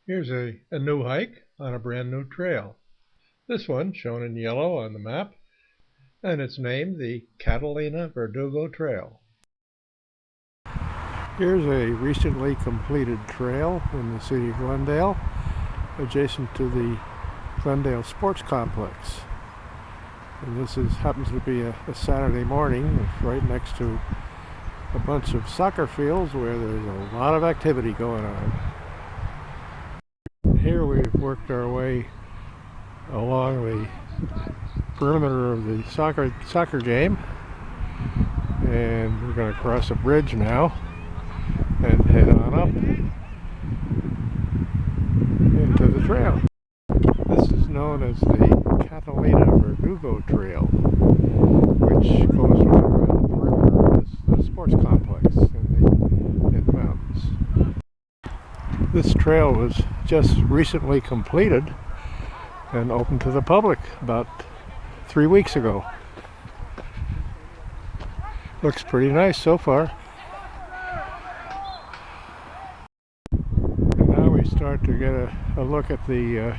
Here's a new hike on a brand new trail. This one shown in yellow on the map, and it's named the Catalina Verdugo Trail. Here's a recently completed trail in the city of Glendale, adjacent to the Glendale Sports Complex. And this happens to be a Saturday morning. It's right next to a bunch of soccer fields where there's a lot of activity going on. Here we've worked our way along the perimeter of the soccer game, and we're going to cross a bridge now and head on up into the trail. This is known as the Catalina-Verdugo Trail, which goes right around the perimeter of this sports complex in the mountains. This trail was just recently completed and opened to the public about 3 weeks ago. Looks pretty nice so far. And now we start to get a look at the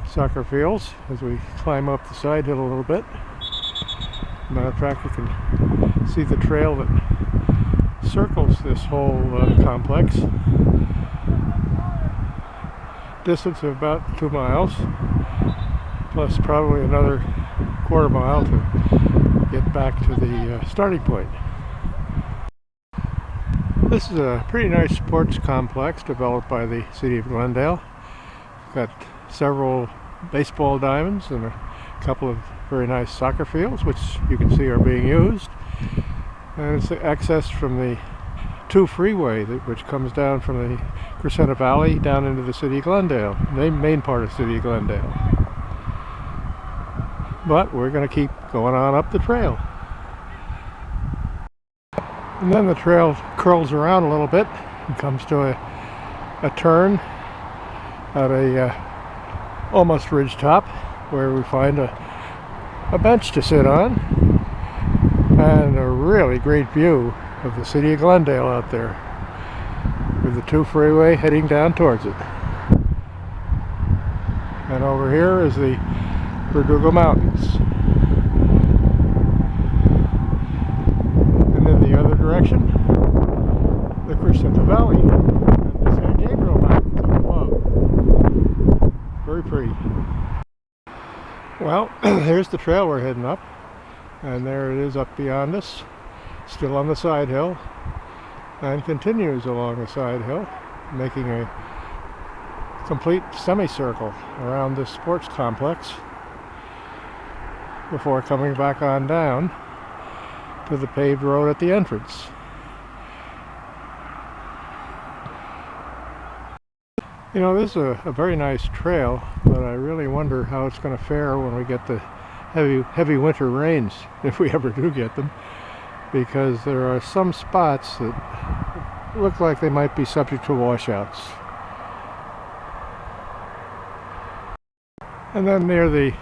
soccer fields as we climb up the side hill a little bit. Matter of fact, you can see the trail that circles this whole complex. Distance of about 2 miles, plus probably another quarter mile to get back to the starting point. This is a pretty nice sports complex developed by the city of Glendale. Got several baseball diamonds and a couple of very nice soccer fields, which you can see are being used. And it's accessed from the 2 freeway which comes down from the Crescenta Valley down into the city of Glendale, the main part of the city of Glendale. But we're going to keep going on up the trail. And then the trail curls around a little bit and comes to a turn at a almost ridge top, where we find a bench to sit on and a really great view of the city of Glendale out there, with the 2 freeway heading down towards it. And over here is the Verdugo Mountains. And in the other direction, the Crescenta Valley and the San Gabriel Mountains up above. Very pretty. Well, here's the trail we're heading up, and there it is up beyond us, still on the side hill, and continues along the side hill, making a complete semicircle around this sports complex before coming back on down to the paved road at the entrance. You know, this is a very nice trail, but I really wonder how it's going to fare when we get the heavy winter rains, if we ever do get them, because there are some spots that look like they might be subject to washouts. And then near the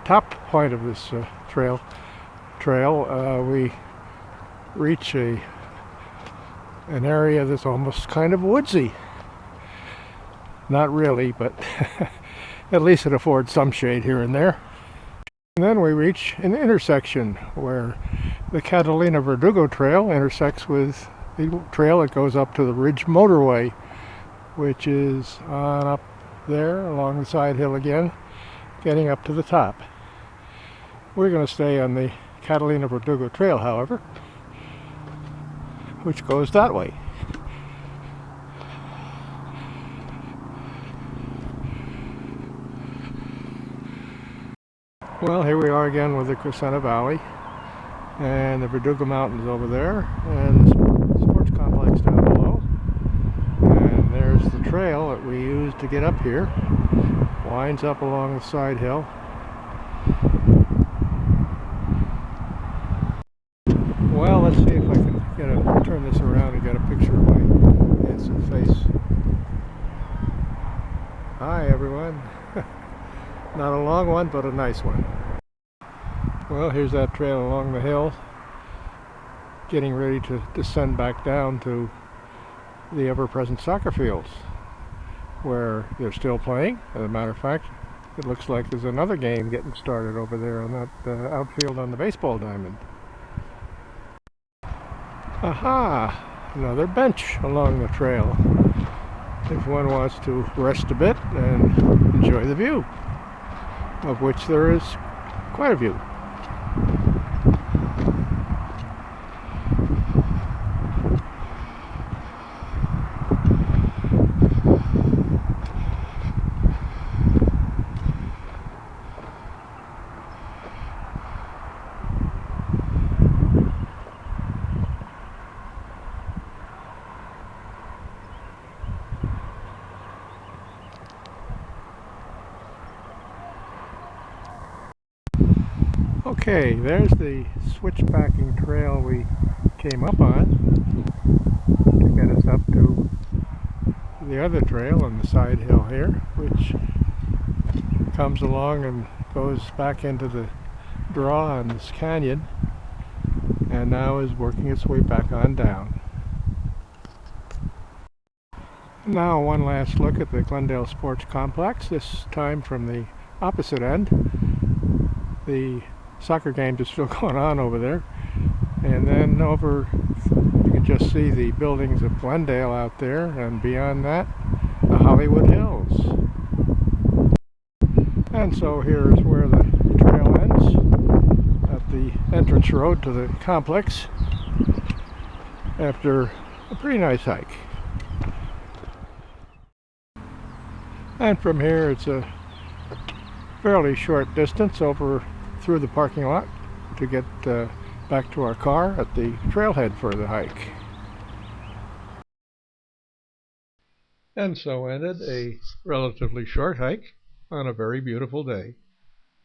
top point of this trail, we reach an area that's almost kind of woodsy. Not really, but at least it affords some shade here and there. And then we reach an intersection where the Catalina Verdugo Trail intersects with the trail that goes up to the Ridge Motorway, which is on up there along the side hill again, getting up to the top. We're going to stay on the Catalina Verdugo Trail, however, which goes that way. Well, here we are again with the Crescenta Valley and the Verdugo Mountains over there, and the sports complex down below. And there's the trail that we used to get up here. Winds up along the side hill. Well, let's see if I can turn this around and get a picture of my handsome face. Hi everyone. Not a long one, but a nice one. Well, here's that trail along the hill, getting ready to descend back down to the ever-present soccer fields. where they're still playing. As a matter of fact, it looks like there's another game getting started over there on that outfield on the baseball diamond. Aha! Another bench along the trail if one wants to rest a bit and enjoy the view, of which there is quite a view. Okay, there's the switchbacking trail we came up on to get us up to the other trail on the side hill here, which comes along and goes back into the draw on this canyon and now is working its way back on down. Now one last look at the Glendale Sports Complex, this time from the opposite end. The soccer games are still going on over there, and then over you can just see the buildings of Glendale out there, and beyond that the Hollywood Hills. And so here is where the trail ends at the entrance road to the complex after a pretty nice hike. And from here it's a fairly short distance over through the parking lot to get back to our car at the trailhead for the hike. And so ended a relatively short hike on a very beautiful day.